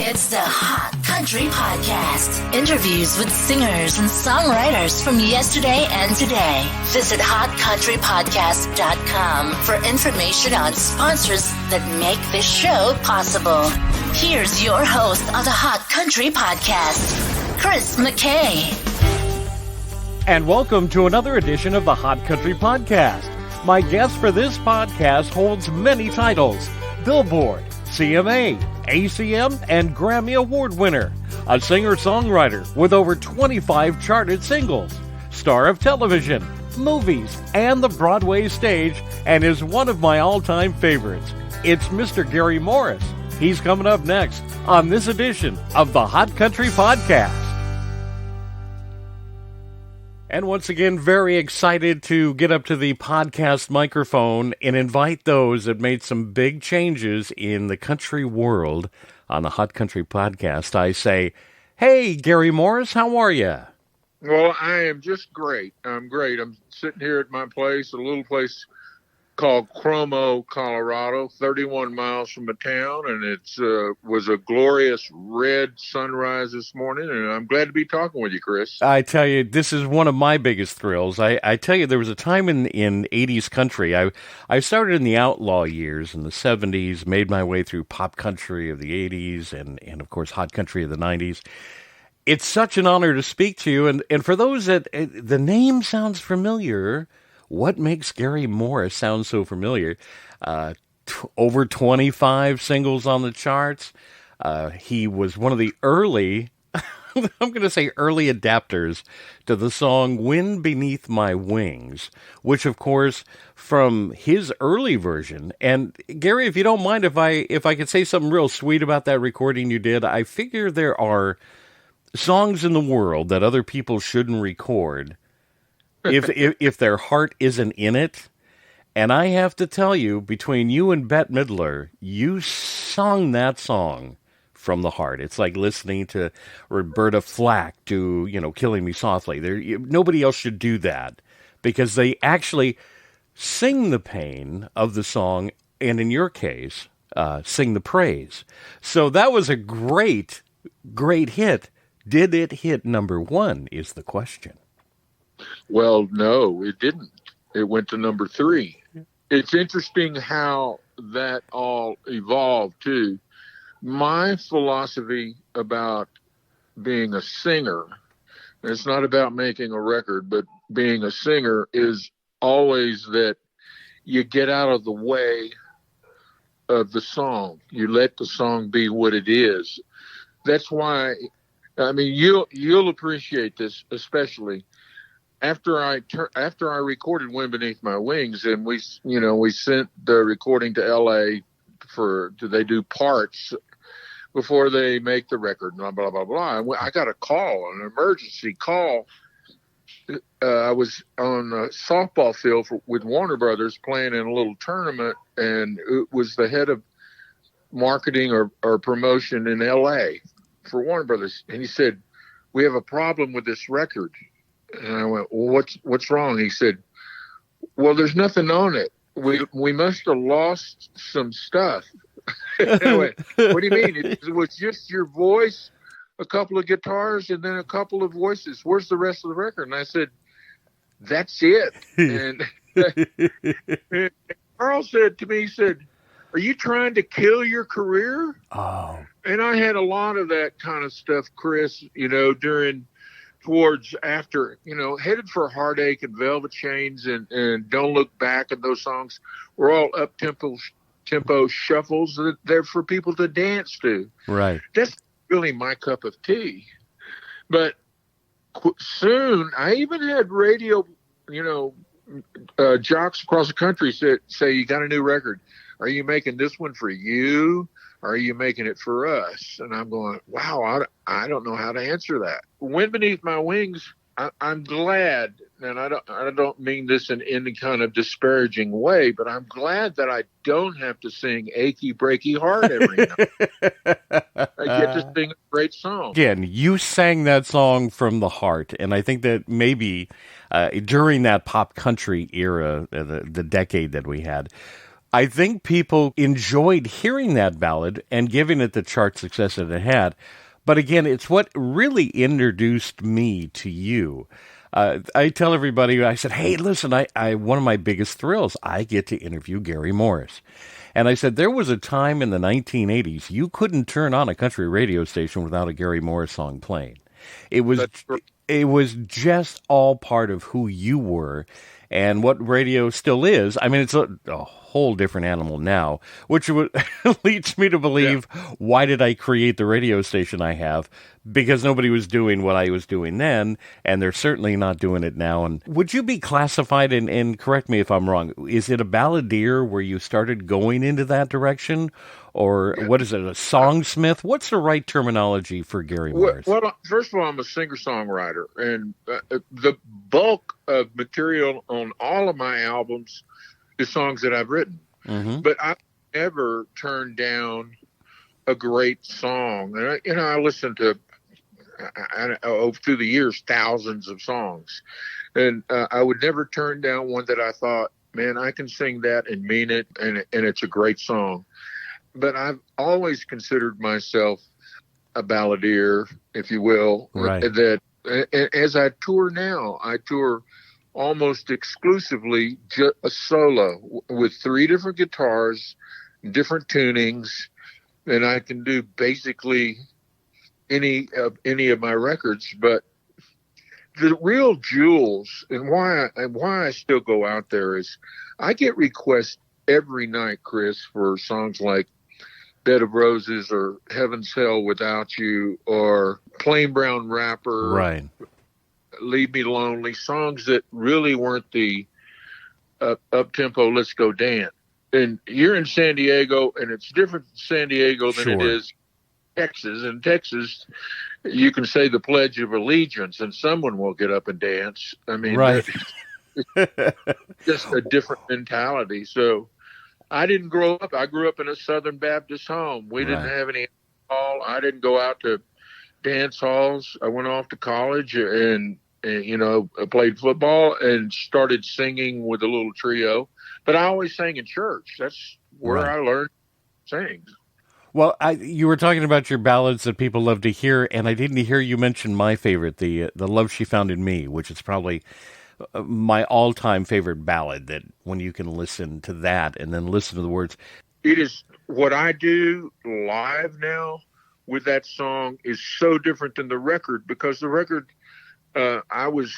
It's the Hot Country Podcast. Interviews with singers and songwriters from yesterday and today. Visit hotcountrypodcast.com for information on sponsors that make this show possible. Here's your host of the Hot Country Podcast, Chris McKay. And welcome to another edition of the Hot Country Podcast. My guest for this podcast holds many titles: Billboard, CMA, ACM, and Grammy Award winner, a singer-songwriter with over 25 charted singles, star of television, movies, and the Broadway stage, and is one of my all-time favorites. It's Mr. Gary Morris. He's coming up next on this edition of the Hot Country Podcast. And once again, very excited to get up to the podcast microphone and invite those that made some big changes in the country world on the Hot Country Podcast. I say, hey, Gary Morris, how are you? Well, I am just great. I'm great. I'm sitting here at my place, a little place called Chromo, Colorado, 31 miles from the town, and it was a glorious red sunrise this morning, and I'm glad to be talking with you, Chris. I tell you, this is one of my biggest thrills. I tell you, there was a time in 80s country. I started in the outlaw years in the 70s, made my way through pop country of the 80s, and of course, hot country of the 90s. It's such an honor to speak to you, and for those that the name sounds familiar, what makes Gary Morris sound so familiar? Over 25 singles on the charts. He was one of the early, I'm going to say early adapters to the song Wind Beneath My Wings, which of course from his early version. And Gary, if you don't mind, if I could say something real sweet about that recording you did, I figure there are songs in the world that other people shouldn't record if their heart isn't in it. And I have to tell you, between you and Bette Midler, you sung that song from the heart. It's like listening to Roberta Flack do, Killing Me Softly. Nobody else should do that, because they actually sing the pain of the song, and in your case, sing the praise. So that was a great, great hit. Did it hit number one is the question. Well, no, it didn't. It went to number 3. It's interesting how that all evolved, too. My philosophy about being a singer, it's not about making a record, but being a singer is always that you get out of the way of the song. You let the song be what it is. That's why, you'll appreciate this, especially after I recorded Wind Beneath My Wings, and we sent the recording to LA they do parts before they make the record, blah, blah, blah, blah. And I got a call, an emergency call. I was on a softball field with Warner Brothers playing in a little tournament, and it was the head of marketing or promotion in LA for Warner Brothers. And he said, "We have a problem with this record." And I went, "Well, what's wrong?" He said, "Well, there's nothing on it. We must have lost some stuff." And I went, "What do you mean? It was just your voice, a couple of guitars, and then a couple of voices. Where's the rest of the record?" And I said, "That's it." And Carl said to me, he said, "Are you trying to kill your career?" Oh. And I had a lot of that kind of stuff, Chris, after, Headed for Heartache and Velvet Chains and Don't Look Back, and those songs were all up-tempo shuffles that they're for people to dance to. Right. That's really my cup of tea. But soon, I even had radio, jocks across the country say, "You got a new record. Are you making this one for you? Or are you making it for us?" And I'm going, wow, I don't know how to answer that. Wind Beneath My Wings, I'm glad, and I don't mean this in any kind of disparaging way, but I'm glad that I don't have to sing Achy Breaky Heart every night. I get to sing a great song. Again, you sang that song from the heart, and I think that maybe during that pop country era, the decade that we had, I think people enjoyed hearing that ballad and giving it the chart success that it had. But again, it's what really introduced me to you. I tell everybody, I said, hey, listen, I one of my biggest thrills, I get to interview Gary Morris. And I said, there was a time in the 1980s you couldn't turn on a country radio station without a Gary Morris song playing. It was it was just all part of who you were and what radio still is. I mean, it's a whole different animal now, which leads me to believe, why did I create the radio station I have? Because nobody was doing what I was doing then, and they're certainly not doing it now. And would you be classified, and correct me if I'm wrong, is it a balladeer where you started going into that direction? Or what is it, a songsmith? What's the right terminology for Gary Morris? Well, first of all, I'm a singer-songwriter, and the bulk of material on all of my albums is songs that I've written. Mm-hmm. But I've never turned down a great song. And I listened to, through the years, thousands of songs. And I would never turn down one that I thought, man, I can sing that and mean it, and it's a great song. But I've always considered myself a balladeer, if you will. Right. That as I tour now, I tour almost exclusively a solo with 3 different guitars, different tunings, and I can do basically any of my records. But the real jewels and why I still go out there is I get requests every night, Chris, for songs like Bed of Roses or Heaven's Hell Without You or Plain Brown Rapper, right? Leave Me Lonely, songs that really weren't the up-tempo let's go dance. And you're in San Diego, and it's different in San Diego than it is Texas. In Texas, you can say the Pledge of Allegiance and someone will get up and dance. I mean, right. Just a different mentality. So I didn't grow up. I grew up in a Southern Baptist home. We didn't have any alcohol. I didn't go out to dance halls. I went off to college and I played football and started singing with a little trio. But I always sang in church. That's where I learned to sing. Well, you were talking about your ballads that people love to hear, and I didn't hear you mention my favorite, the Love She Found in Me, which is probably my all-time favorite ballad, that when you can listen to that and then listen to the words. It is what I do live now with that song is so different than the record, because the record, I was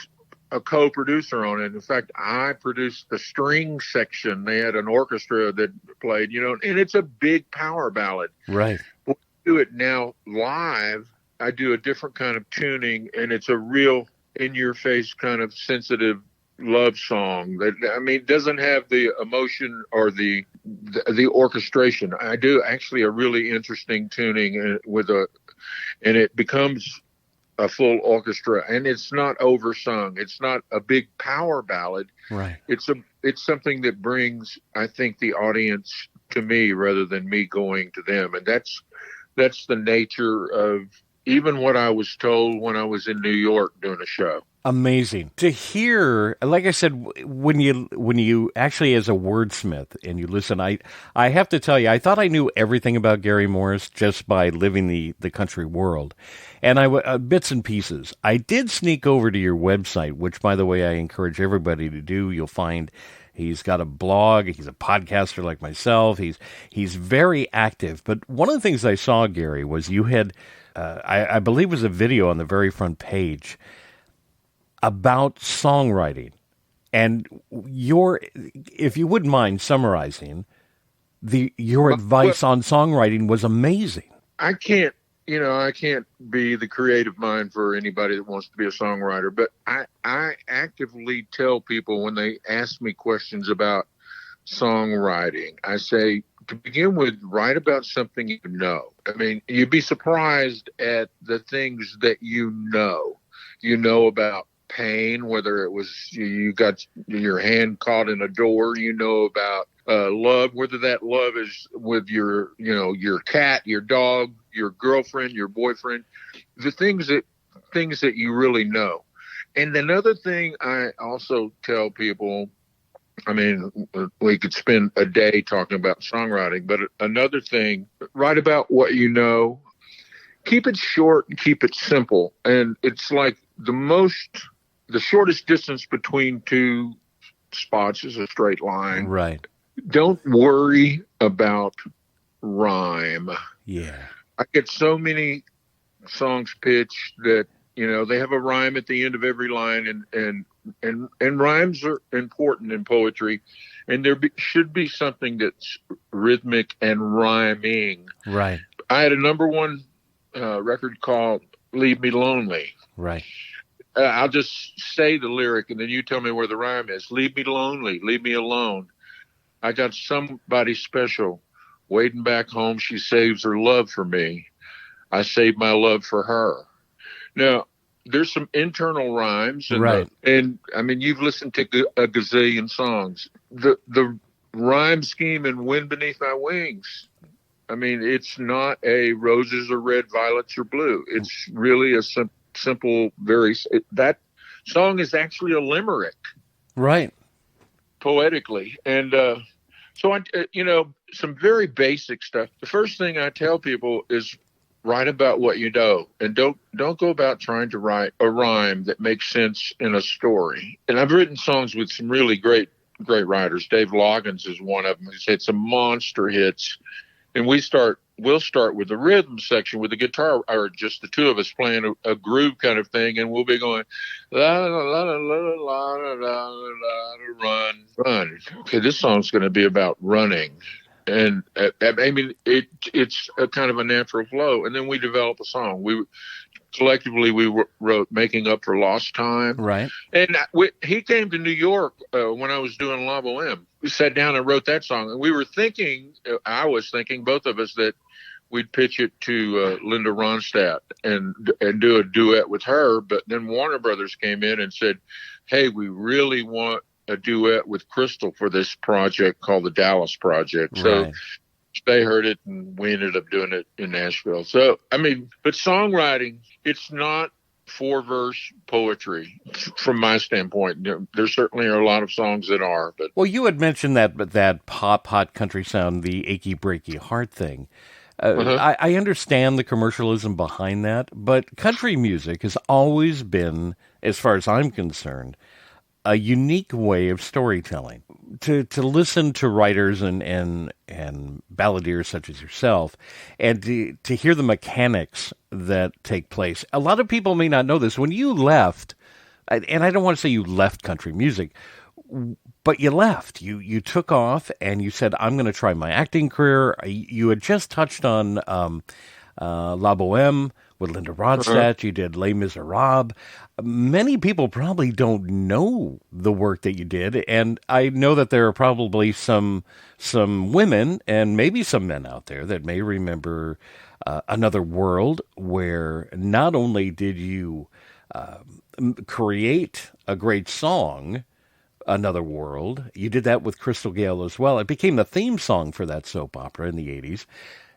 a co-producer on it. In fact, I produced the string section. They had an orchestra that played, and it's a big power ballad. Right. When I do it now live, I do a different kind of tuning, and it's a real in-your-face kind of sensitive love song that, doesn't have the emotion or the orchestration. I do actually a really interesting tuning and it becomes a full orchestra, and it's not oversung. It's not a big power ballad. Right. It's something that brings, I think, the audience to me rather than me going to them. And that's the nature of even what I was told when I was in New York doing a show. Amazing to hear. Like I said, when you actually, as a wordsmith, and you listen, I have to tell you, I thought I knew everything about Gary Morris just by living the country world, and bits and pieces. I did sneak over to your website, which, by the way, I encourage everybody to do. You'll find he's got a blog. He's a podcaster like myself. He's very active. But one of the things I saw, Gary, was you had, I believe, it was a video on the very front page about songwriting, and if you wouldn't mind summarizing, your advice on songwriting was amazing. I can't be the creative mind for anybody that wants to be a songwriter, but I actively tell people when they ask me questions about songwriting, I say, to begin with, write about something you know. You'd be surprised at the things that you know about pain, whether it was you got your hand caught in a door, about love, whether that love is with your cat, your dog, your girlfriend, your boyfriend, the things that you really know. And another thing I also tell people I mean, we could spend a day talking about songwriting, but another thing, write about what you know, keep it short and keep it simple. And it's like the shortest distance between two spots is a straight line. Right. Don't worry about rhyme. Yeah. I get so many songs pitched that, they have a rhyme at the end of every line, and rhymes are important in poetry, and should be something that's rhythmic and rhyming. Right. I had a number one record called Leave Me Lonely. Right. I'll just say the lyric and then you tell me where the rhyme is. Leave me lonely, leave me alone. I got somebody special waiting back home. She saves her love for me. I save my love for her. Now, there's some internal rhymes. Right. And I mean, you've listened to a gazillion songs. The rhyme scheme in Wind Beneath My Wings, I mean, it's not a roses are red, violets are blue. It's really a simple, that song is actually a limerick. Right. Poetically. And so, some very basic stuff. The first thing I tell people is write about what you know, and don't go about trying to write a rhyme that makes sense in a story. And I've written songs with some really great writers. Dave Loggins is one of them. He's had some monster hits. And we'll start with the rhythm section with the guitar, or just the two of us playing a groove kind of thing, and we'll be going la la la la la la la la run. Okay, this song's going to be about running, and I mean it's a kind of a natural flow, and then we develop a song. We wrote "Making Up for Lost Time," right? And he came to New York when I was doing La Boheme. We sat down and wrote that song, and I was thinking, both of us, that we'd pitch it to Linda Ronstadt and do a duet with her. But then Warner Brothers came in and said, "Hey, we really want a duet with Crystal for this project called the Dallas Project." So they heard it, and we ended up doing it in Nashville. So, I mean, but songwriting, it's not 4-verse poetry from my standpoint. There certainly are a lot of songs that are. But well, you had mentioned that pop, hot country sound, the achy, breaky heart thing. I understand the commercialism behind that, but country music has always been, as far as I'm concerned, a unique way of storytelling. To listen to writers and balladeers such as yourself, and to hear the mechanics that take place. A lot of people may not know this. When you left, and I don't want to say you left country music, but you left. You took off and you said, "I'm going to try my acting career." You had just touched on La Boheme with Linda Ronstadt. You did Les Miserables. Many people probably don't know the work that you did, and I know that there are probably some women and maybe some men out there that may remember Another World, where not only did you create a great song, Another World, you did that with Crystal Gayle as well. It became the theme song for that soap opera in the 80s.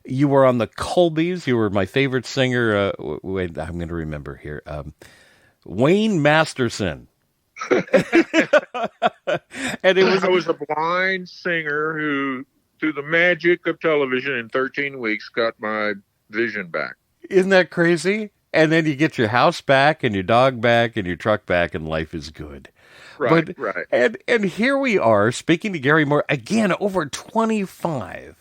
You were on the Colbys. You were my favorite singer. Wait, I'm going to remember here. Wayne Masterson. And I was a blind singer who, through the magic of television, in 13 weeks, got my vision back. Isn't that crazy? And then you get your house back and your dog back and your truck back, and life is good. Right. And here we are speaking to Gary Moore again, over 25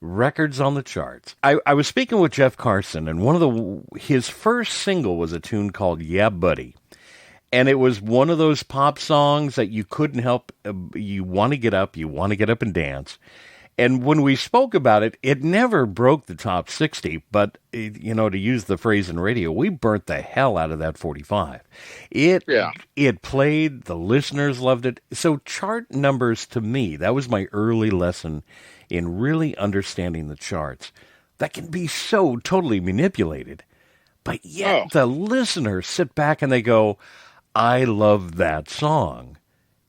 records on the charts. I was speaking with Jeff Carson, and his first single was a tune called "Yeah, Buddy." And it was one of those pop songs that you couldn't help. You want to get up and dance. And when we spoke about it, it never broke the top 60. But, to use the phrase in radio, we burnt the hell out of that 45. It played, the listeners loved it. So chart numbers, to me, that was my early lesson in really understanding the charts. That can be so totally manipulated. But yet the listeners sit back and they go, "I love that song."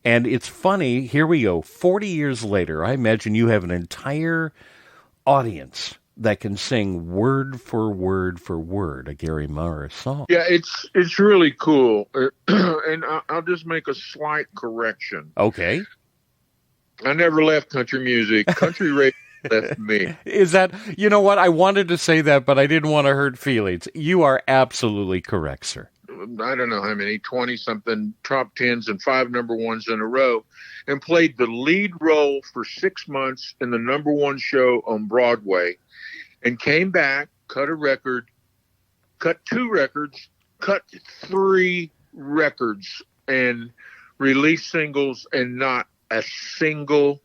And it's funny, here we go, 40 years later, I imagine you have an entire audience that can sing word for word for word a Gary Moore song. Yeah, it's really cool. And I'll just make a slight correction. Okay. I never left country music. Country radio left me. Is that, you know what? I wanted to say that, but I didn't want to hurt feelings. You are absolutely correct, sir. I don't know how many, 20-something top tens and 5 number ones in a row, and played the lead role for 6 months in the number one show on Broadway, and came back, cut a record, cut 2 records, cut 3 records, and released singles, and not a single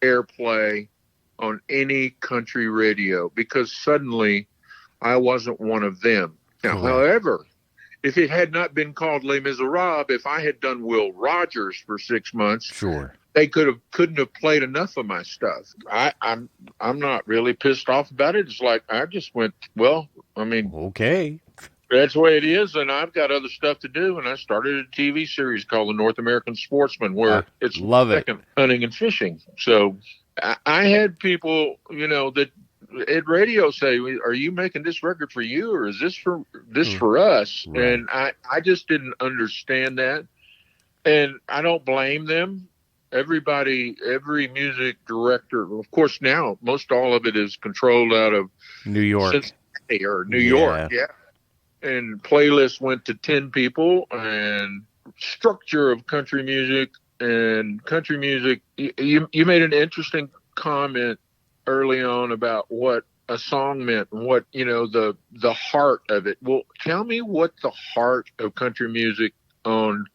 airplay on any country radio, because suddenly I wasn't one of them. Now, however, if it had not been called Les Miserables, if I had done Will Rogers for 6 months, sure, they couldn't have played enough of my stuff. I'm not really pissed off about it. It's like I just went, well, I mean, okay, that's the way it is, and I've got other stuff to do. And I started a TV series called The North American Sportsman, where it's second hunting and fishing. So I had people, that at radio say, "Are you making this record for you, or is this for us?" Right. And I just didn't understand that, and I don't blame them. Every music director, of course, now most all of it is controlled out of New York or New York, yeah. And playlist went to 10 people, and structure of country music. And country music, you made an interesting comment early on about what a song meant and what, the heart of it. Well, tell me what the heart of country music on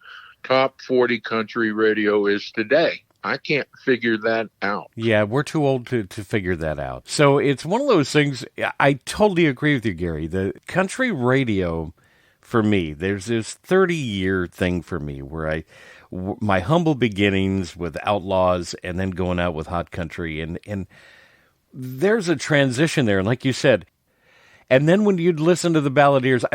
top 40 country radio is today. I can't figure that out. Yeah, we're too old to figure that out. So it's one of those things. I totally agree with you, Gary. The country radio, for me, there's this 30-year thing for me where my humble beginnings with Outlaws and then going out with Hot Country. And there's a transition there. And like you said, and then when you'd listen to the balladeers,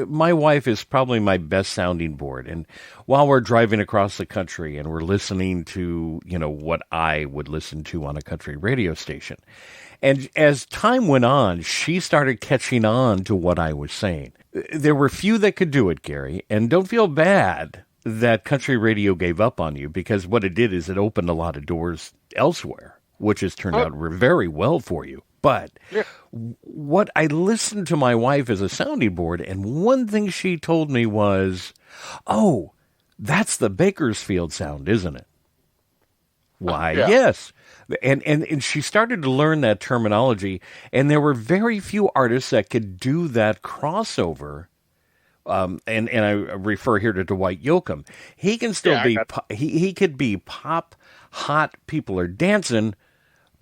my wife is probably my best sounding board. And while we're driving across the country and we're listening to, what I would listen to on a country radio station. And as time went on, she started catching on to what I was saying. There were few that could do it, Gary. And don't feel bad that country radio gave up on you, because what it did is it opened a lot of doors elsewhere, which has turned out very well for you. But what I listened to my wife as a sounding board, and one thing she told me was, "Oh, that's the Bakersfield sound, isn't it?" Why, yes. And she started to learn that terminology, and there were very few artists that could do that crossover. And I refer here to Dwight Yoakam. He can still be he could be pop, hot, people are dancing,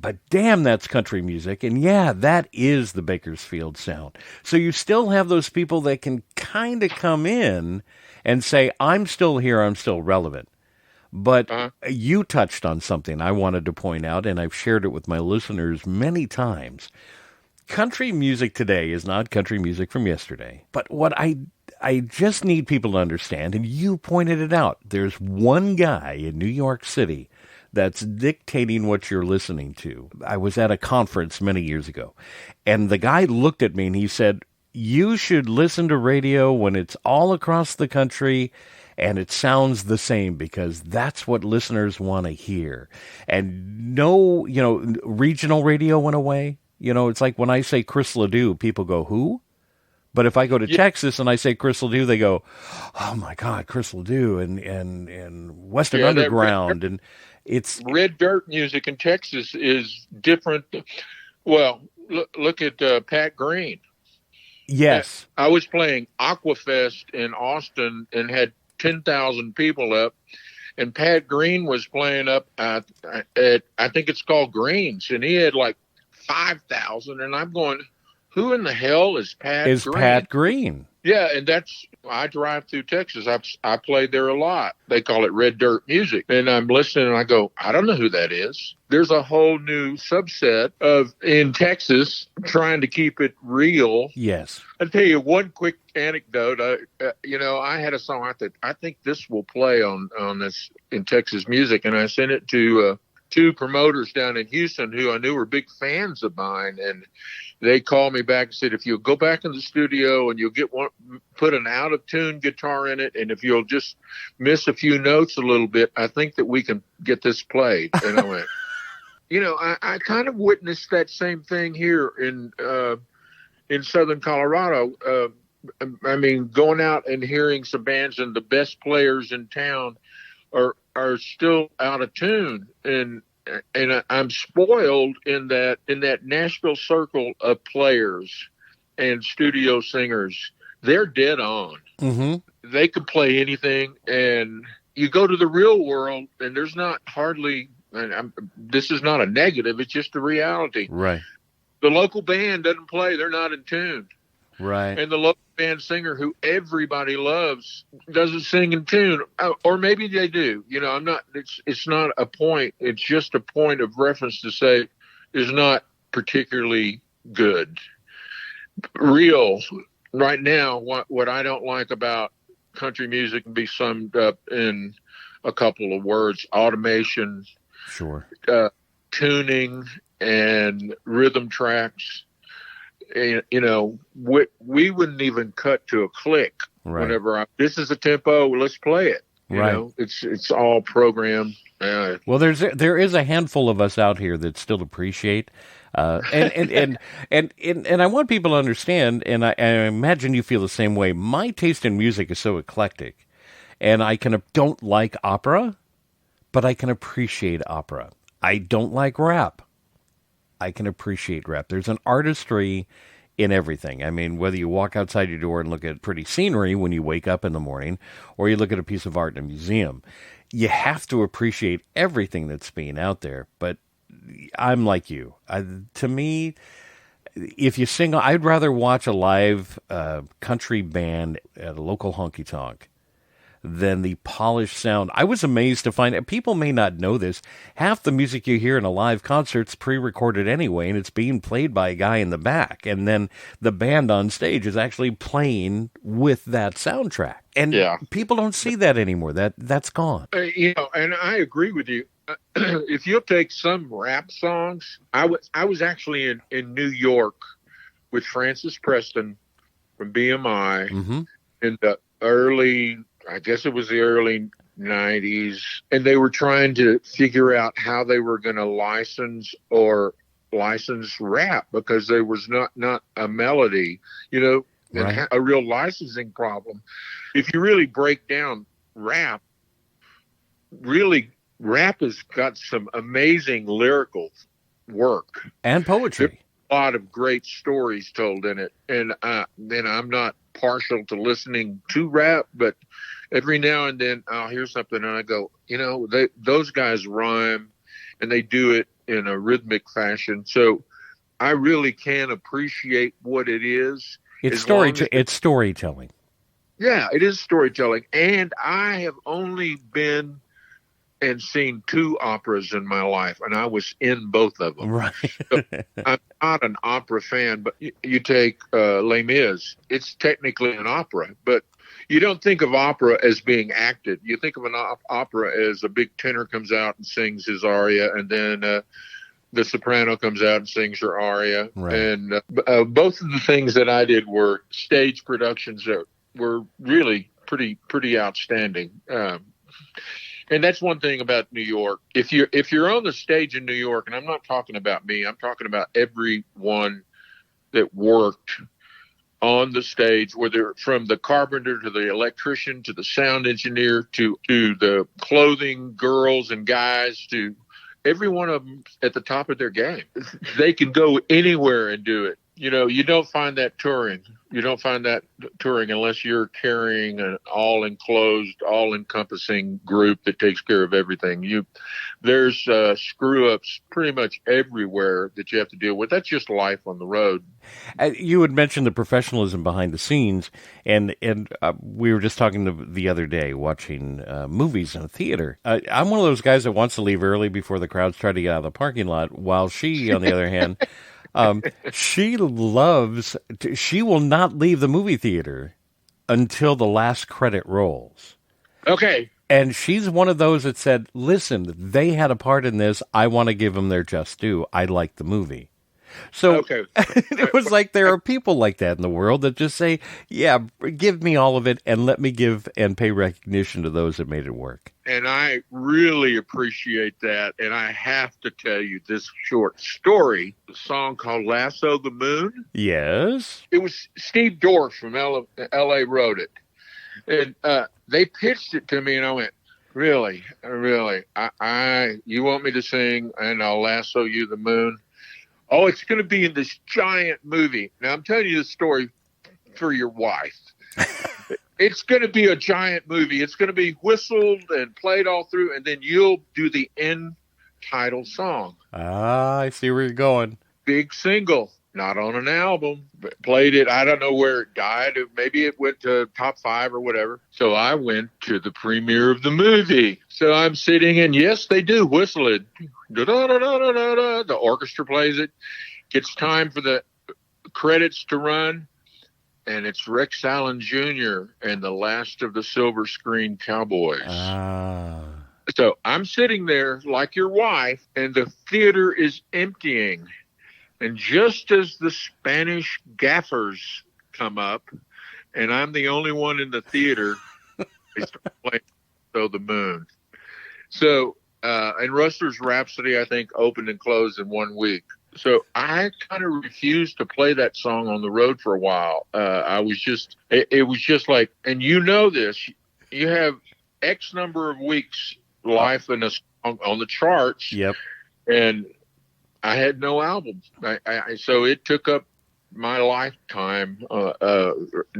but damn, that's country music. And yeah, that is the Bakersfield sound. So you still have those people that can kind of come in and say, "I'm still here, I'm still relevant." But you touched on something I wanted to point out, and I've shared it with my listeners many times. Country music today is not country music from yesterday. But what I just need people to understand, and you pointed it out, there's one guy in New York City that's dictating what you're listening to. I was at a conference many years ago, and the guy looked at me and he said, "You should listen to radio when it's all across the country and it sounds the same, because that's what listeners want to hear." And no, regional radio went away. It's like when I say Chris Ledoux, people go, "Who?" But if I go to Texas and I say Chris Ledoux, they go, "Oh my God, Chris Ledoux and Western Underground." And it's red dirt music in Texas is different. Well, look at Pat Green. Yes. I was playing Aquafest in Austin and had 10,000 people up, and Pat Green was playing up at I think it's called Greens, and he had like 5,000, and I'm going, who in the hell is Pat Green? Pat Green. Yeah, and I drive through Texas. I played there a lot. They call it red dirt music. And I'm listening and I go, I don't know who that is. There's a whole new subset in Texas trying to keep it real. Yes. I'll tell you one quick anecdote. I had a song I think this will play on this in Texas music, and I sent it to two promoters down in Houston who I knew were big fans of mine, and they called me back and said, if you'll go back in the studio and you'll put an out of tune guitar in it, and if you'll just miss a few notes a little bit, I think that we can get this played. And I went, I kind of witnessed that same thing here in Southern Colorado. Going out and hearing some bands, and the best players in town are still out of tune, and I'm spoiled in that Nashville circle of players and studio singers. They're dead on. Mm-hmm. They can play anything, and you go to the real world, and there's not hardly. This is not a negative; it's just a reality. Right. The local band doesn't play; they're not in tune. Right. And the local band singer who everybody loves doesn't sing in tune, or maybe they do. I'm not. It's not a point. It's just a point of reference to say is not particularly good. Real right now. What I don't like about country music can be summed up in a couple of words: automation, sure, tuning, and rhythm tracks. We wouldn't even cut to a click. Right. Whenever this is a tempo, let's play it. Right. It's all programmed. Well, there is a handful of us out here that still appreciate, and I want people to understand, and I imagine you feel the same way. My taste in music is so eclectic, and I don't like opera, but I can appreciate opera. I don't like rap. I can appreciate rap. There's an artistry in everything. I mean, whether you walk outside your door and look at pretty scenery when you wake up in the morning, or you look at a piece of art in a museum, you have to appreciate everything that's being out there. But I'm like you. To me, if you sing, I'd rather watch a live country band at a local honky-tonk than the polished sound. I was amazed to find out, people may not know this, half the music you hear in a live concert's pre-recorded anyway, and it's being played by a guy in the back, and then the band on stage is actually playing with that soundtrack. And people don't see that anymore. That's gone. And I agree with you. If you'll take some rap songs, I was actually in New York with Francis Preston from BMI in the early 90s, and they were trying to figure out how they were going to license rap, because there was not a melody, and a real licensing problem. If you really break down rap has got some amazing lyrical work and poetry. There's a lot of great stories told in it, and I'm not partial to listening to rap, but every now and then I'll hear something and I go, those guys rhyme, and they do it in a rhythmic fashion. So I really can appreciate what it is. It's storytelling. Yeah, it is storytelling. And I have only been and seen 2 operas in my life, and I was in both of them. Right. So I'm not an opera fan, but you take Les Mis. It's technically an opera, but you don't think of opera as being acted. You think of an opera as a big tenor comes out and sings his aria, and then the soprano comes out and sings her aria. Right. And both of the things that I did were stage productions that were really pretty outstanding. And that's one thing about New York. If you're on the stage in New York, and I'm not talking about me, I'm talking about everyone that worked on the stage, whether from the carpenter to the electrician to the sound engineer to the clothing girls and guys, to every one of them at the top of their game. They can go anywhere and do it. You don't find that touring. You don't find that touring unless you're carrying an all-enclosed, all-encompassing group that takes care of everything. There's screw-ups pretty much everywhere that you have to deal with. That's just life on the road. You had mentioned the professionalism behind the scenes, and we were just talking the other day, watching movies in a theater. I'm one of those guys that wants to leave early before the crowds try to get out of the parking lot, while she, on the other hand... she will not leave the movie theater until the last credit rolls. Okay. And she's one of those that said, listen, they had a part in this. I want to give them their just due. I like the movie. So Okay. it was like there are people like that in the world that just say, yeah, give me all of it and let me give and pay recognition to those that made it work. And I really appreciate that. And I have to tell you this short story, a song called Lasso the Moon. Yes. It was Steve Dorff from LA wrote it. And they pitched it to me and I went, really? You want me to sing and I'll lasso you the moon? Oh, it's going to be in this giant movie. Now, I'm telling you this story for your wife. It's going to be a giant movie. It's going to be whistled and played all through, and then you'll do the end title song. Ah, I see where you're going. Big single, not on an album, but played it. I don't know where it died. Maybe it went to top 5 or whatever. So I went to the premiere of the movie. So I'm sitting, and yes, they do whistle it. Da-da-da-da-da-da. The orchestra plays it. Gets time for the credits to run, and it's Rex Allen Jr. and the last of the Silver Screen Cowboys. Ah. So I'm sitting there like your wife, and the theater is emptying. And just as the Spanish gaffers come up, and I'm the only one in the theater, they start playing "So the Moon." So, and Rustler's Rhapsody, I think, opened and closed in 1 week. So I kind of refused to play that song on the road for a while. It was just like, and you know this, you have X number of weeks life in a song on the charts. Yep. And I had no albums. So it took up my lifetime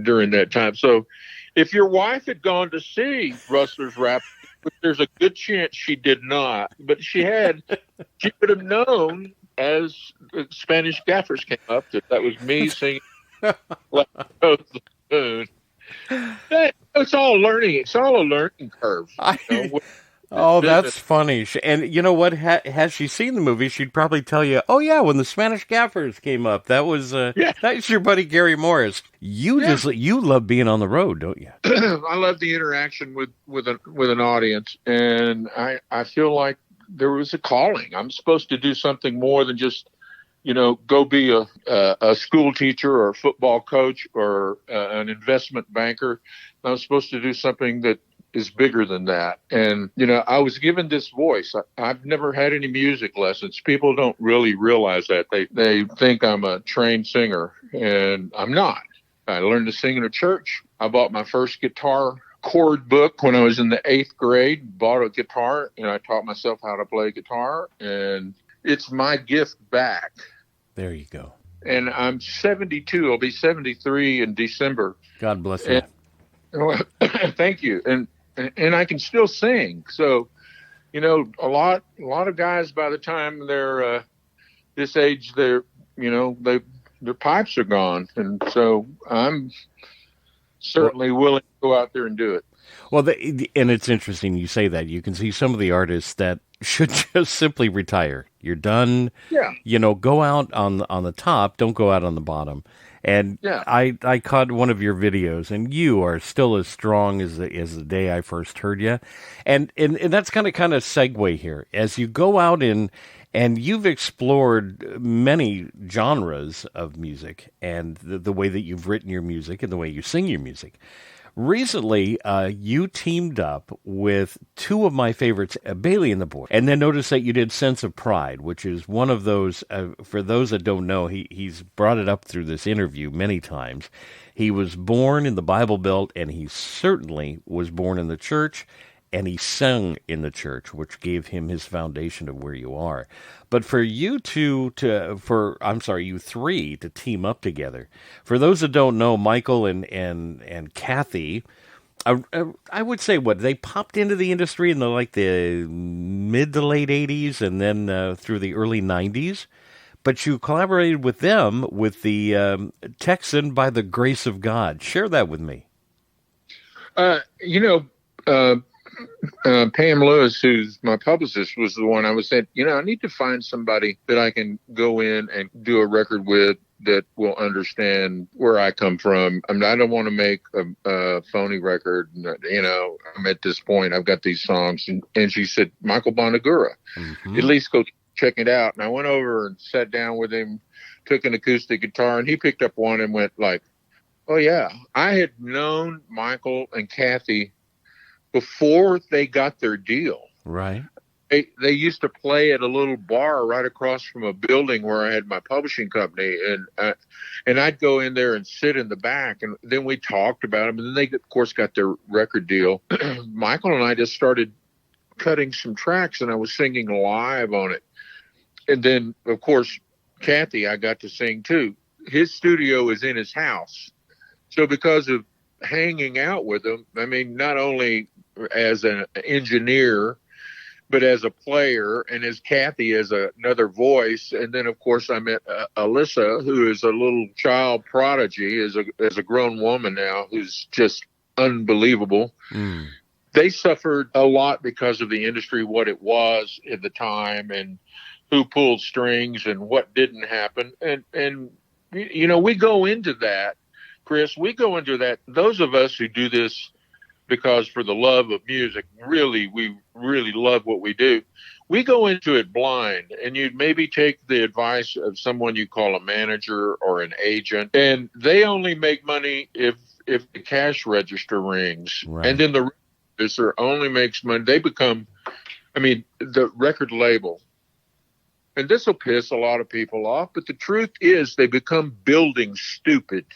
during that time. So if your wife had gone to see Rustler's Rhapsody, there's a good chance she did not, but she would have known as the Spanish gaffers came up that was me singing Lasso the Moon. It's all learning. It's all a learning curve. Oh, that's funny. And you know what? Has she seen the movie, she'd probably tell you, oh, yeah, when the Spanish gaffers came up, that was that's your buddy Gary Morris. You love being on the road, don't you? I love the interaction with an audience, and I feel like there was a calling. I'm supposed to do something more than just, go be a school teacher or a football coach or an investment banker. I'm supposed to do something that is bigger than that. And, I was given this voice. I've never had any music lessons. People don't really realize that. They think I'm a trained singer, and I'm not. I learned to sing in a church. I bought my first guitar chord book when I was in the 8th grade, bought a guitar, and I taught myself how to play guitar. And it's my gift back. There you go. And I'm 72. I'll be 73 in December. God bless you. Thank you. And I can still sing. So, a lot of guys, by the time they're this age, their pipes are gone. And so I'm certainly willing to go out there and do it. Well, and it's interesting you say that. You can see some of the artists that should just simply retire. You're done. Yeah. Go out on the top. Don't go out on the bottom. And yeah. I caught one of your videos, and you are still as strong as the day I first heard you. And that's kind of segue here. As you go out and you've explored many genres of music and the way that you've written your music and the way you sing your music. Recently, you teamed up with two of my favorites, Bailey and the Boys. And then notice that you did Sense of Pride, which is one of those, for those that don't know, he's brought it up through this interview many times. He was born in the Bible Belt, and he certainly was born in the church, and he sang in the church, which gave him his foundation of where you are. But for you you three to team up together. For those that don't know, Michael and Kathy, I would say they popped into the industry in the mid to late 80s and then through the early 90s. But you collaborated with them with the Texan by the Grace of God. Share that with me. Pam Lewis, who's my publicist, was the one I was saying, I need to find somebody that I can go in and do a record with that will understand where I come from. I mean, I don't want to make a phony record. You know, I'm at this point. I've got these songs, and she said, Michael Bonagura, at least go check it out. And I went over and sat down with him, took an acoustic guitar, and he picked up one and went like, "Oh yeah." I had known Michael and Kathy before they got their deal. Right. They used to play at a little bar right across from a building where I had my publishing company, and I'd go in there and sit in the back, and then we talked about them, and then they of course got their record deal. Michael and I just started cutting some tracks, and I was singing live on it, and then of course Kathy I got to sing too. His studio is in his house, so because of hanging out with him, I mean, not only as an engineer, but as a player, and as Kathy as another voice. And then, of course, I met Alyssa, who is a little child prodigy, as a grown woman now, who's just unbelievable. They suffered a lot because of the industry, what it was at the time, and who pulled strings and what didn't happen. And you know, we go into that, Chris, we go into that. Those of us who do this because for the love of music, we really love what we do. We go into it blind, and you'd maybe take the advice of someone you call a manager or an agent, and they only make money if the cash register rings. Right. And then the producer only makes money. They become, I mean, the record label. And this will piss a lot of people off, but the truth is they become building stupid.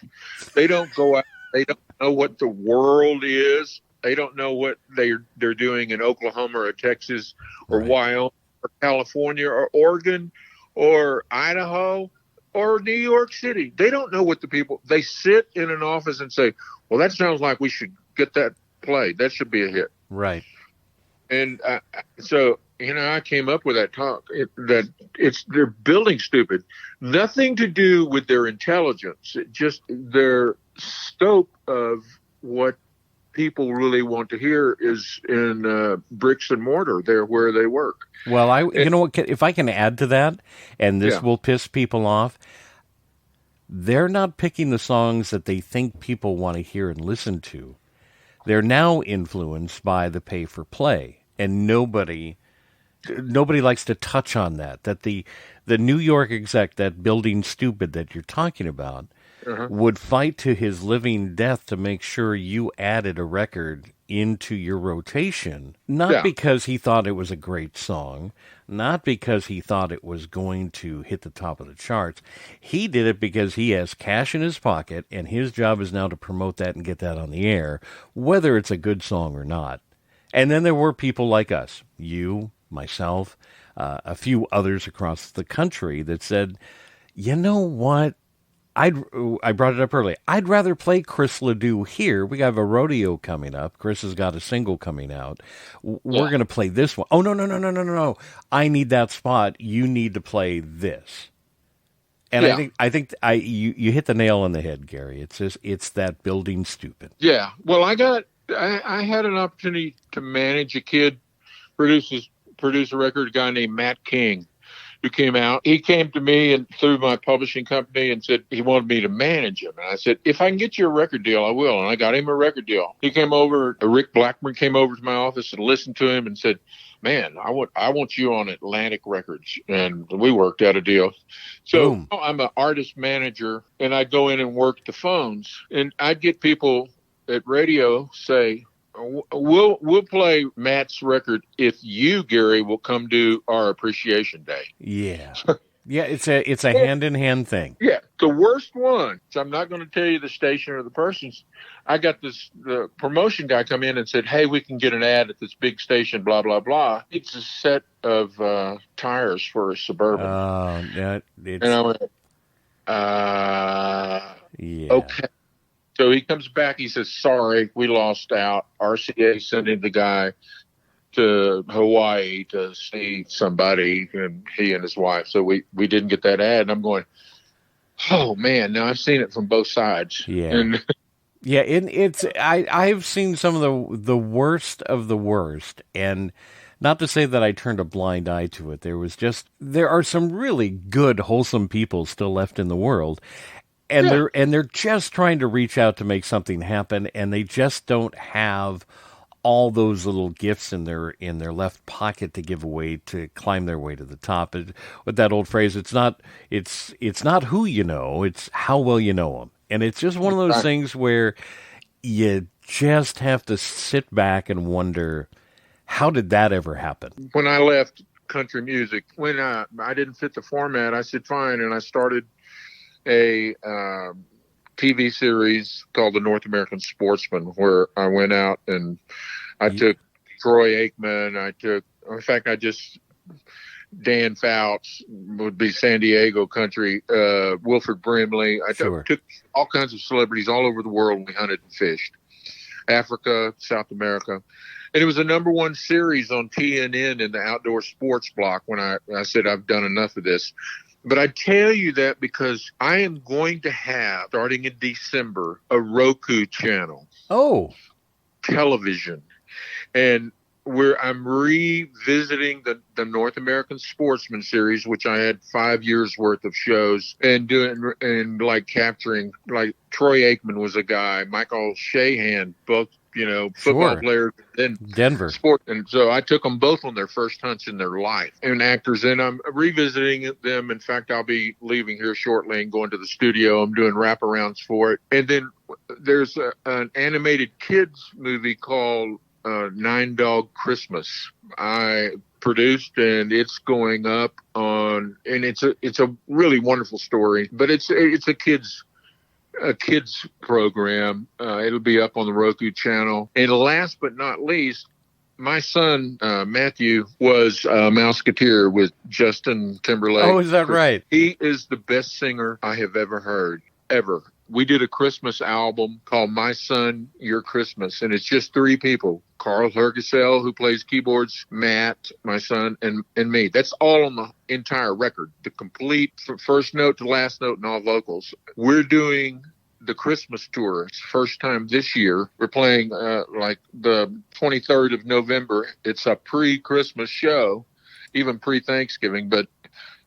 They don't go out. They don't know what the world is. They don't know what they're doing in Oklahoma or Texas or Wyoming or California or Oregon or Idaho or New York City. They don't know what they sit in an office and say, well, that sounds like we should get that played. That should be a hit. Right. And so, you know, I came up with that talk they're building stupid. Nothing to do with their intelligence, just their scope of what people really want to hear is in bricks and mortar there where they work. Well, you know what, if I can add to that, and this will piss people off, they're not picking the songs that they think people want to hear and listen to. They're now influenced by the pay for play, and nobody likes to touch on that the New York exec, that building stupid that you're talking about, would fight to his living death to make sure you added a record into your rotation, not because he thought it was a great song, not because he thought it was going to hit the top of the charts. He did it because he has cash in his pocket, and his job is now to promote that and get that on the air, whether it's a good song or not. And then there were people like us, you, myself, a few others across the country that said, you know what? I brought it up earlier. I'd rather play Chris Ledoux here. We have a rodeo coming up. Chris has got a single coming out. We're going to play this one. Oh, no. I need that spot. You need to play this. And I think you hit the nail on the head, Gary. It's that building stupid. Yeah. Well, I had an opportunity to manage a kid, produce a record, a guy named Matt King, who came out. He came to me and through my publishing company and said he wanted me to manage him. And I said, if I can get you a record deal, I will. And I got him a record deal. He came over, Rick Blackburn came over to my office and listened to him and said, man, I want you on Atlantic Records. And we worked out a deal. So Boom. I'm an artist manager, and I'd go in and work the phones. And I'd get people at radio say, we'll play Matt's record if you, Gary, will come do our appreciation day. Yeah. Yeah, it's a hand-in-hand thing. Yeah. The worst one, so I'm not going to tell you the station or the persons. I got the promotion guy come in and said, hey, we can get an ad at this big station, blah, blah, blah. It's a set of tires for a Suburban. Oh, yeah. And I went, yeah. Okay. So he comes back, he says, sorry, we lost out. RCA sent in the guy to Hawaii to see somebody, and he and his wife. So we didn't get that ad. And I'm going, oh, man, now I've seen it from both sides. Yeah. And yeah, I've seen some of the worst of the worst. And not to say that I turned a blind eye to it. There are some really good, wholesome people still left in the world. And Yeah. they're just trying to reach out to make something happen, and they just don't have all those little gifts in their left pocket to give away to climb their way to the top. With that old phrase, it's not who you know, it's how well you know them. And it's just one of those things where you just have to sit back and wonder, how did that ever happen? When I left country music, when I didn't fit the format, I said fine, and I started a TV series called The North American Sportsman, where I went out and I took Troy Aikman. Dan Fouts would be San Diego country, Wilford Brimley. I took all kinds of celebrities all over the world. We hunted and fished. Africa, South America. And it was a number 1 series on TNN in the outdoor sports block when I said I've done enough of this. But I tell you that because I am going to have, starting in December, a Roku channel. Oh. Television. And I'm revisiting the North American Sportsman series, which I had 5 years worth of shows, and capturing, like Troy Aikman was a guy, Michael Shahan, both, football players, then Denver sport. And so I took them both on their first hunts in their life, and actors, and I'm revisiting them. In fact, I'll be leaving here shortly and going to the studio. I'm doing wraparounds for it. And then there's an animated kids movie called Nine Dog Christmas. I produced, and it's going up on, and it's a really wonderful story, but it's a kids program. It'll be up on the Roku channel. And last but not least, my son Matthew was a Mouseketeer with Justin Timberlake. Oh, is that right? He is the best singer I have ever heard, ever. We did a Christmas album called My Son, Your Christmas, and it's just 3 people. Carl Hergesell, who plays keyboards, Matt, my son, and me. That's all on the entire record, the complete from first note to last note and all vocals. We're doing the Christmas tour. It's first time this year. We're playing like the 23rd of November. It's a pre-Christmas show, even pre-Thanksgiving, but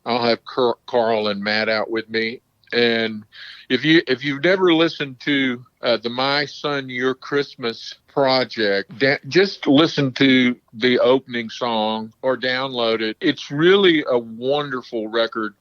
I'll have Carl and Matt out with me. And if you've never listened to the My Son Your Christmas project, just listen to the opening song or download it. It's really a wonderful record.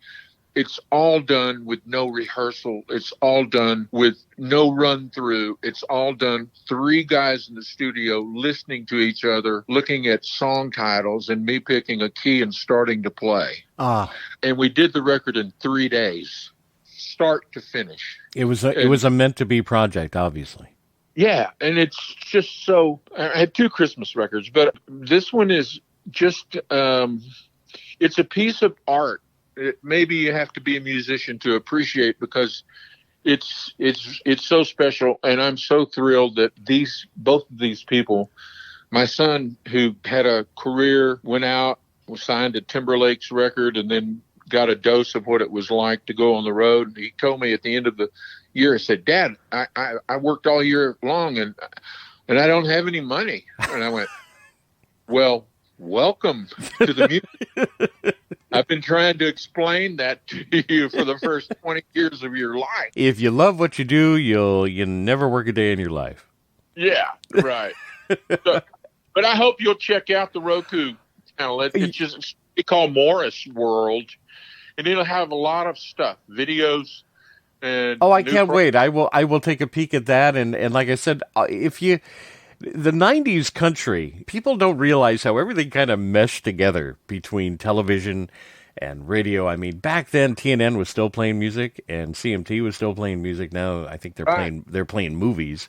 It's all done with no rehearsal. It's all done with no run through. It's all done 3 guys in the studio listening to each other, looking at song titles, and me picking a key and starting to play. And we did the record in 3 days. Start to finish. It was a meant to be project, obviously. Yeah, and it's just so. I had 2 Christmas records, but this one is just. It's a piece of art. Maybe you have to be a musician to appreciate, because it's so special, and I'm so thrilled that both of these people. My son, who had a career, went out, was signed to Timberlake's record, and then got a dose of what it was like to go on the road. And he told me at the end of the year, he said, "Dad, I worked all year long and I don't have any money." And I went, "Well, welcome to the music." I've been trying to explain that to you for the first 20 years of your life. If you love what you do, you'll never work a day in your life. Yeah, right. But I hope you'll check out the Roku channel. It's just called Morris World. And it'll have a lot of stuff, videos, and I can't wait. I will take a peek at that. And like I said, the 90s country, people don't realize how everything kind of meshed together between television and radio. I mean, back then TNN was still playing music and CMT was still playing music. Now I think they're playing movies.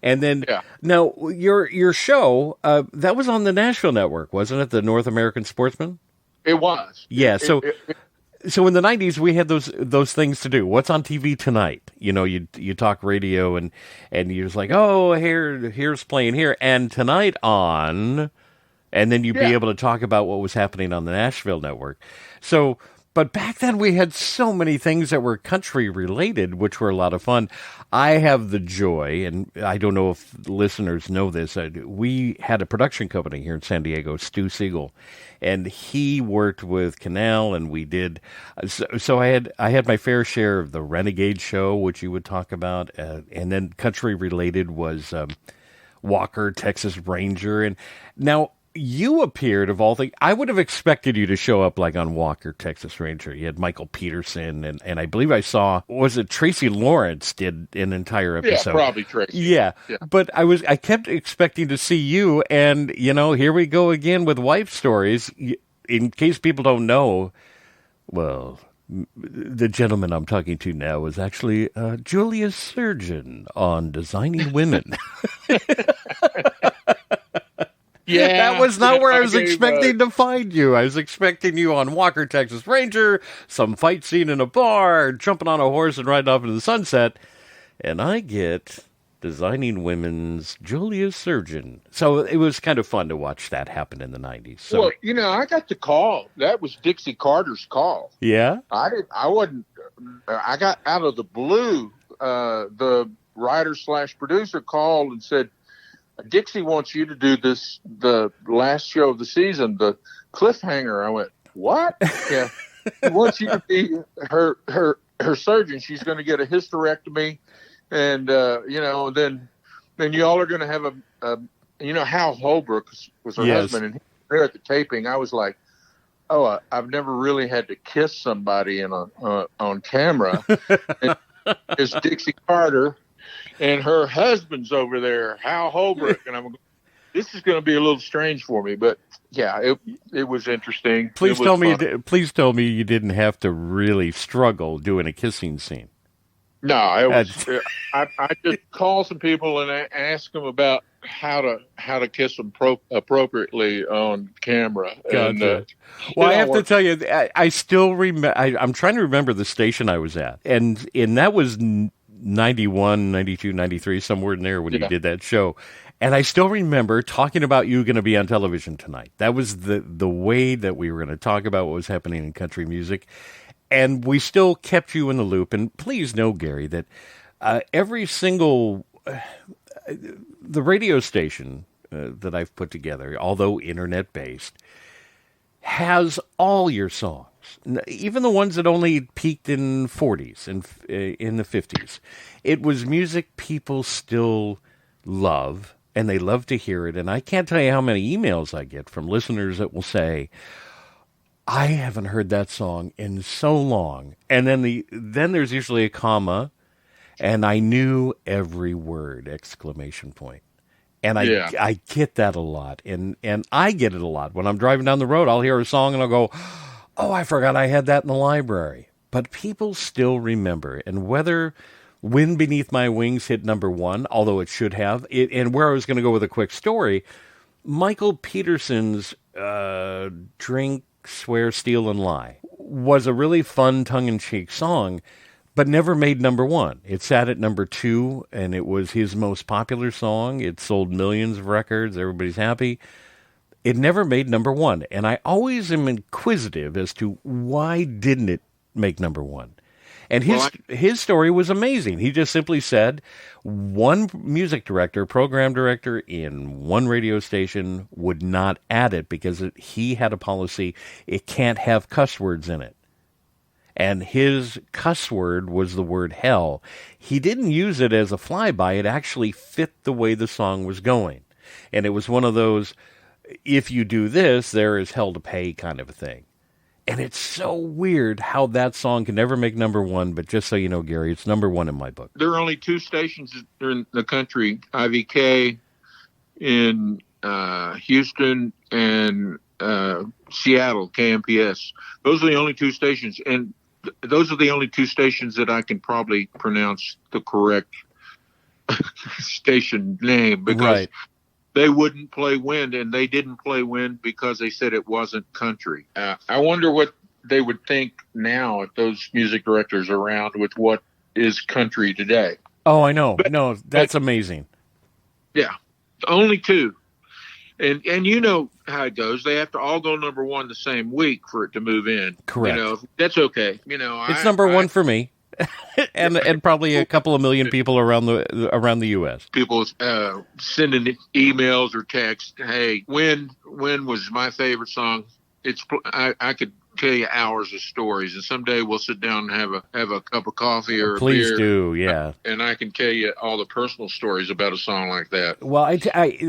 And then now your show that was on the Nashville network, wasn't it? The North American Sportsman. It was. Yeah. So in the 90s, we had those things to do. What's on TV tonight? You talk radio and you're just like, oh, here's playing here. And tonight on, and then you'd be able to talk about what was happening on the Nashville network. So But back then we had so many things that were country related, which were a lot of fun. I have the joy, and I don't know if listeners know this, we had a production company here in San Diego, Stu Siegel, and he worked with Canal, and we did. So I had my fair share of the Renegade Show, which you would talk about, and then country related was Walker, Texas Ranger, and now. You appeared, of all things, I would have expected you to show up like on Walker, Texas Ranger. You had Michael Peterson, and I believe I saw, was it Tracy Lawrence did an entire episode? Yeah, probably Tracy. Yeah. But I kept expecting to see you, and, here we go again with wife stories. In case people don't know, well, the gentleman I'm talking to now is actually Julius Surgeon on Designing Women. Yeah, that was not where I was expecting to find you. I was expecting you on Walker, Texas Ranger, some fight scene in a bar, jumping on a horse and riding off into the sunset. And I get Designing Women's Julius Surgeon. So it was kind of fun to watch that happen in the 90s. So, well, I got the call. That was Dixie Carter's call. Yeah? I got out of the blue. The writer/producer called and said, Dixie wants you to do the last show of the season, the cliffhanger. I went, what? Yeah. He wants you to be her surgeon. She's going to get a hysterectomy. And, then y'all are going to have Hal Holbrook was her husband, and there at the taping, I was like, oh, I've never really had to kiss somebody on camera. It's Dixie Carter. And her husband's over there, Hal Holbrook, and this is going to be a little strange for me, but yeah, it was interesting. Please tell me you didn't have to really struggle doing a kissing scene. No, it was. I just call some people and ask them about how to kiss them appropriately on camera. Gotcha. And, well, I have to tell you, I still remember. I'm trying to remember the station I was at, and that was 91, 92, 93, somewhere in there when you did that show. And I still remember talking about you going to be on television tonight. That was the way that we were going to talk about what was happening in country music. And we still kept you in the loop. And please know, Gary, that every single, the radio station that I've put together, although internet-based, has all your songs. Even the ones that only peaked in 40s and in the 50s. It was music people still love, and they love to hear it. And I can't tell you how many emails I get from listeners that will say, I haven't heard that song in so long. And then there's usually a comma, and I knew every word, exclamation point. And I get that a lot. And I get it a lot. When I'm driving down the road, I'll hear a song and I'll go, oh, I forgot I had that in the library. But people still remember. And whether Wind Beneath My Wings hit number one, although it should have, and where I was going to go with a quick story, Michael Peterson's Drink, Swear, Steal, and Lie was a really fun, tongue-in-cheek song, but never made number one. It sat at number two, and it was his most popular song. It sold millions of records. Everybody's happy. It never made number one, and I always am inquisitive as to why didn't it make number one. And his story was amazing. He just simply said one music director, program director in one radio station would not add it because he had a policy, it can't have cuss words in it. And his cuss word was the word hell. He didn't use it as a flyby. It actually fit the way the song was going. And it was one of those, if you do this, there is hell to pay kind of a thing. And it's so weird how that song can never make number one, but just so you know, Gary, it's number one in my book. There are only two stations in the country, IVK in Houston and Seattle, KMPS. Those are the only two stations, and those are the only two stations that I can probably pronounce the correct station name, because they wouldn't play Wind, and they didn't play Wind because they said it wasn't country. I wonder what they would think now if those music directors are around with what is country today. Oh, I know. That's amazing. Yeah. Only two. And you know how it goes. They have to all go number one the same week for it to move in. Correct. You know, that's okay. You know, it's number one for me. and probably a couple of million people around the U.S. People sending emails or texts. Hey, when was my favorite song? I could tell you hours of stories, and someday we'll sit down and have a cup of coffee or Please a beer. do, yeah. And I can tell you all the personal stories about a song like that. Well, I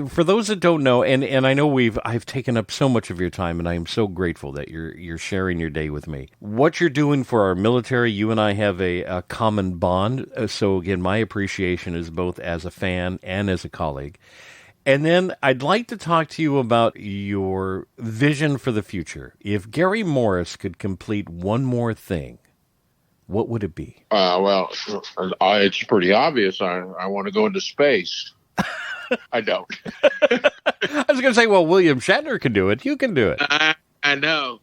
for those that don't know, and I know I've taken up so much of your time, and I am so grateful that you're sharing your day with me. What you're doing for our military, you and I have a common bond. So again, my appreciation is both as a fan and as a colleague. And then I'd like to talk to you about your vision for the future. If Gary Morris could complete one more thing, what would it be? Well, it's pretty obvious. I want to go into space. I don't. I was going to say, well, William Shatner can do it. You can do it. I know.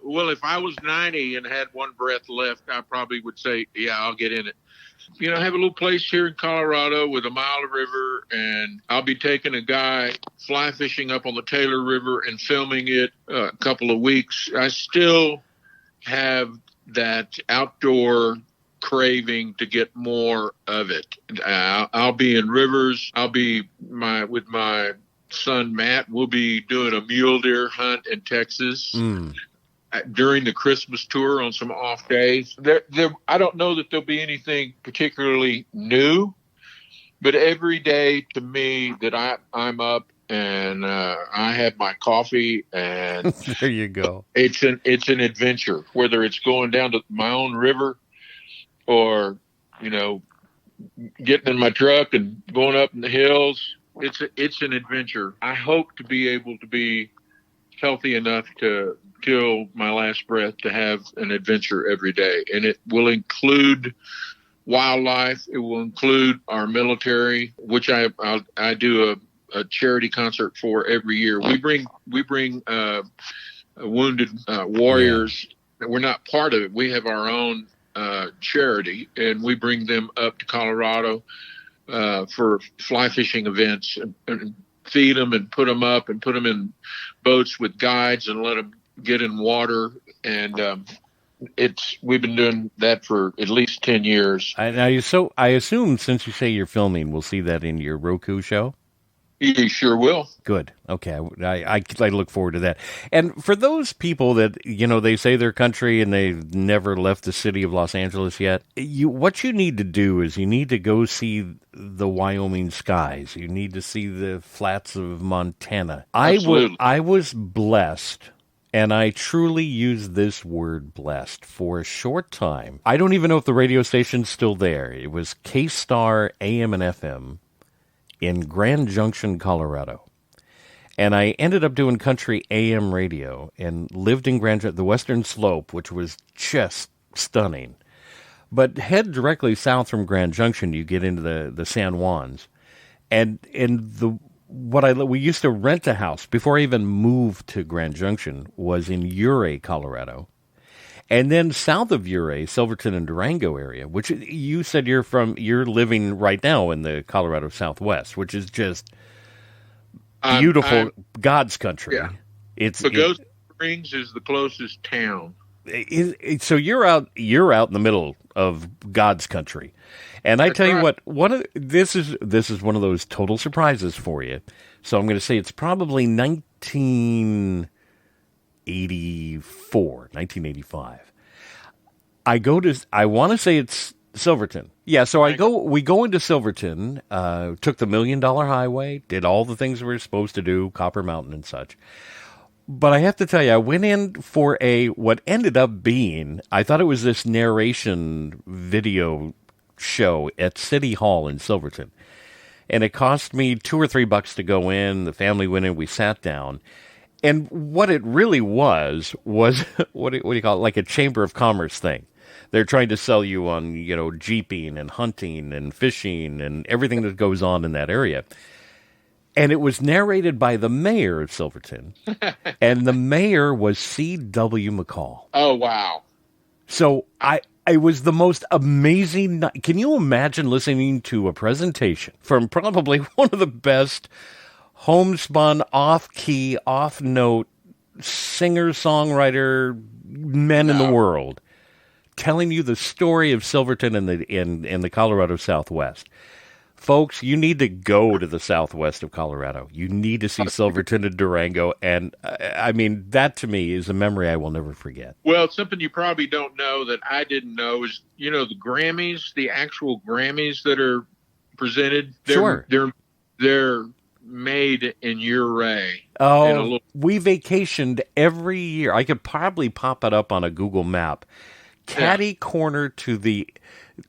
Well, if I was 90 and had one breath left, I probably would say, yeah, I'll get in it. I have a little place here in Colorado with a mile of river, and I'll be taking a guy fly fishing up on the Taylor River and filming it a couple of weeks. I still have that outdoor craving to get more of it. I'll be in rivers. I'll be with my son, Matt. We'll be doing a mule deer hunt in Texas. During the Christmas tour on some off days. I don't know that there'll be anything particularly new, but every day to me that I'm up and I have my coffee and there you go. It's an adventure, whether it's going down to my own river or, getting in my truck and going up in the hills. It's an adventure. I hope to be able to be healthy enough to till my last breath to have an adventure every day. And it will include wildlife. It will include our military, which I do a charity concert for every year. We bring wounded warriors. Yeah. We're not part of it. We have our own charity, and we bring them up to Colorado for fly fishing events and feed them and put them up and put them in boats with guides and let them get in water. And we've been doing that for at least 10 years. So I assume, since you say you're filming, we'll see that in your Roku show? You sure will. Good. Okay. I look forward to that. And for those people that, they say their country and they've never left the city of Los Angeles yet, what you need to do is you need to go see the Wyoming skies. You need to see the flats of Montana. Absolutely. I was blessed, and I truly use this word blessed, for a short time. I don't even know if the radio station's still there. It was K-Star AM and FM. In Grand Junction, Colorado. And I ended up doing country AM radio and lived in the Western Slope, which was just stunning. But head directly south from Grand Junction, you get into the San Juans. And we used to rent a house before I even moved to Grand Junction was in Ouray, Colorado. And then south of Ouray, Silverton and Durango area, which you said you're living right now in the Colorado Southwest, which is just beautiful, God's country. Yeah. Ghost Springs is the closest town. So you're out in the middle of God's country. And I tell you what, this is one of those total surprises for you. So I'm going to say it's probably 1985. I want to say it's Silverton. Yeah, so we go into Silverton, took the $1 Million Highway, did all the things we were supposed to do, Copper Mountain and such. But I have to tell you, I went in for what ended up being, I thought it was this narration video show at City Hall in Silverton. And it cost me $2 or $3 to go in. The family went in, we sat down. And what it really was what do you call it? Like a Chamber of Commerce thing. They're trying to sell you on, jeeping and hunting and fishing and everything that goes on in that area. And it was narrated by the mayor of Silverton. And the mayor was C.W. McCall. Oh, wow. So it was the most amazing night. Can you imagine listening to a presentation from probably one of the best homespun, off-key, off-note singer-songwriter men in the world telling you the story of Silverton in the Colorado Southwest. Folks, you need to go to the Southwest of Colorado. You need to see Silverton and Durango. And I mean, that to me is a memory I will never forget. Well, something you probably don't know that I didn't know is, you know, the Grammys, the actual Grammys that are presented. Sure. They're made in RIAA. Oh, we vacationed every year. I could probably pop it up on a Google map. Catty corner to the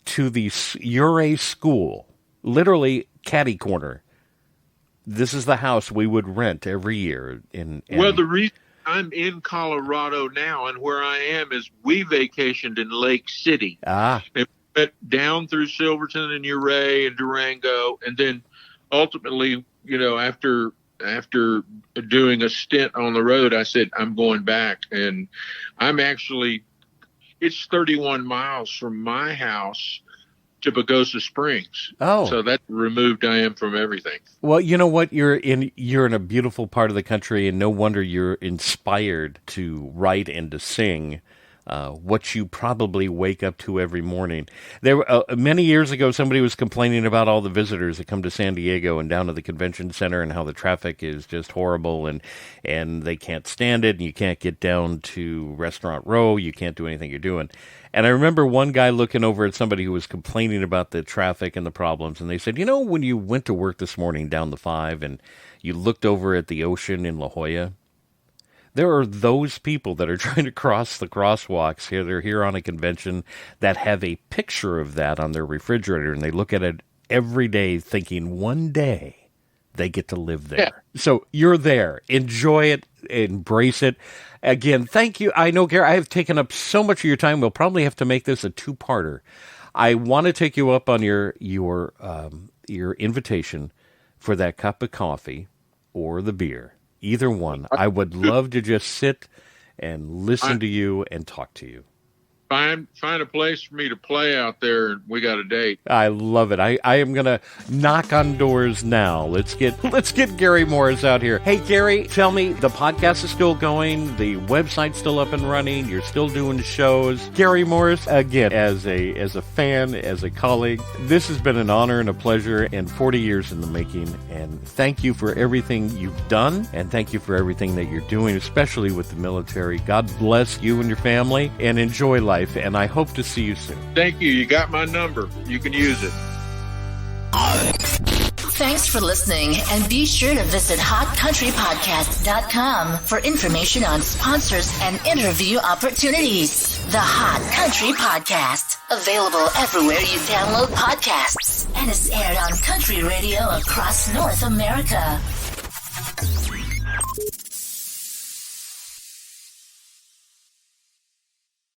RIAA school. Literally catty corner. This is the house we would rent every year. Well, the reason I'm in Colorado now and where I am is we vacationed in Lake City. And went down through Silverton and RIAA and Durango, and then ultimately, you know, after doing a stint on the road, I said I'm going back, and it's 31 miles from my house to Pagosa Springs. Oh. So that's removed I am from everything. Well, you know what? You're in a beautiful part of the country, and no wonder you're inspired to write and to sing what you probably wake up to every morning. There were, many years ago, somebody was complaining about all the visitors that come to San Diego and down to the convention center and how the traffic is just horrible and they can't stand it, and you can't get down to Restaurant Row. You can't do anything you're doing. And I remember one guy looking over at somebody who was complaining about the traffic and the problems, and they said, you know, when you went to work this morning down the 5 and you looked over at the ocean in La Jolla, there are those people that are trying to cross the crosswalks here. They're here on a convention that have a picture of that on their refrigerator, and they look at it every day thinking one day they get to live there. Yeah. So you're there. Enjoy it. Embrace it. Again, thank you. I know, Gary, I have taken up so much of your time. We'll probably have to make this a two-parter. I want to take you up on your invitation for that cup of coffee or the beer. Either one. I would love to just sit and listen to you and talk to you. Find a place for me to play out there, and we got a date. I love it. I am gonna knock on doors now. Let's get Gary Morris out here. Hey Gary, tell me, the podcast is still going, the website's still up and running, you're still doing shows. Gary Morris, again, as a fan, as a colleague, this has been an honor and a pleasure, and 40 years in the making. And thank you for everything you've done, and thank you for everything that you're doing, especially with the military. God bless you and your family, and enjoy life. And I hope to see you soon. Thank you. You got my number. You can use it. Thanks for listening, and be sure to visit hotcountrypodcast.com for information on sponsors and interview opportunities. The Hot Country Podcast, available everywhere you download podcasts, and is aired on country radio across North America.